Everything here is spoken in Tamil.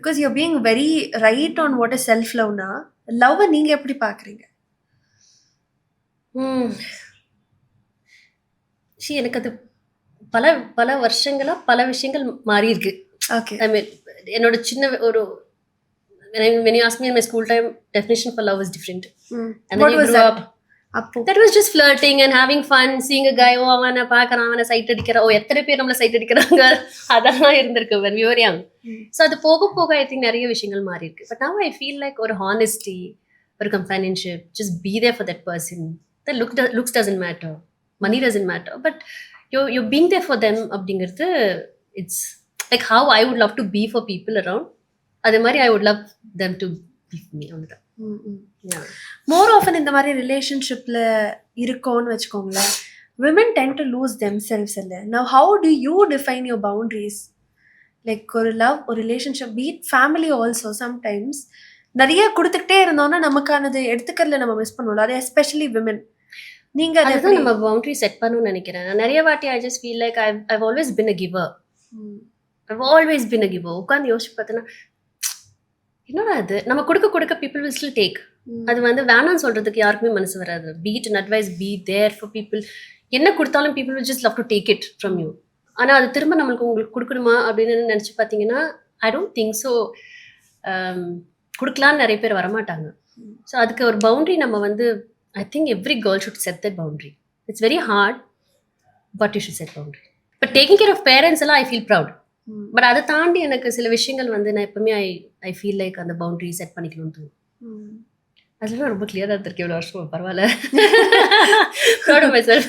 Because you being very right on what is self லவ்னா லவ்வை நீங்க எப்படி பாக்குறீங்க? எனக்கு அது பல பல வருஷங்களா பல விஷயங்கள் மாறி இருக்கு. ஓகே. ஐ மீன் என்னோட சின்ன ஒரு when you ask me in my school time, definition for love is different. And then What you was grew that? up. அப்போ That was just flirting and having fun, seeing a guy, oh அவனை பார்க்கறான், அவனை சைட் அடிக்கிறான், ஓ எத்தனை பேர் நம்மளை சைட் அடிக்கிறாங்க, அதெல்லாம் இருந்திருக்கு when we were young. So அது போக போக ஐ திங்க் நிறைய விஷயங்கள் மாறி இருக்கு. But now I feel like ஒரு honesty, ஒரு companionship, just be there for that person. The looks doesn't matter, money doesn't matter, but you're being there for them அப்படிங்கிறது, it's like how I would love to be for people around. அதே மாதிரி I would love them to be for me. More often இந்த மாதிரி ரிலேஷன்ஷிப்ல இருக்கோன்னு வச்சுக்கோங்களேன், women tend to lose themselves இல்லை. Now how do you define your boundaries? Like ஒரு லவ், ஒரு relationship, be it family also, sometimes நிறைய கொடுத்துக்கிட்டே இருந்தோம்னா நமக்கானது எடுத்துக்கிறதுல நம்ம மிஸ் பண்ணுவோம். அது எஸ்பெஷலி விமன். நீங்க அதுதான் நம்ம பவுண்டரி செட் பண்ணணும்னு நினைக்கிறேன். நிறைய வாட்டி I just feel like I've always been a giver. I've always been a giver. உட்காந்து யோசிச்சு பார்த்தேன்னா என்னடா அது, நம்ம கொடுக்க கொடுக்க people will still take. அது வேணாம்னு சொல்றதுக்கு யாருக்குமே மனசு வராது. Be it an advice, be there for people. என்ன கொடுத்தாலும் people will just love to take it from you. ஆனால் அது திரும்ப நம்மளுக்கு உங்களுக்கு கொடுக்கணுமா அப்படின்னு நினச்சி பார்த்தீங்கன்னா ஐ டோன்ட் திங்க் ஸோ. கொடுக்கலான்னு நிறைய பேர் வரமாட்டாங்க. ஸோ அதுக்கு ஒரு பவுண்ட்ரி நம்ம I think every girl should set that boundary. It's very hard, but you should set boundary. But taking care of parents எல்லாம் ஐ ஃபீல் ப்ரவுட். பட் அதை தாண்டி எனக்கு சில விஷயங்கள் நான் எப்பவுமே ஐ ஃபீல் லைக் அந்த பவுண்ட்ரி செட் பண்ணிக்கணும்னு தோணும். அதெல்லாம் ரொம்ப கிளியராக இருந்திருக்கு இவ்வளோ வருஷம். பரவாயில்ல. Proud of my self.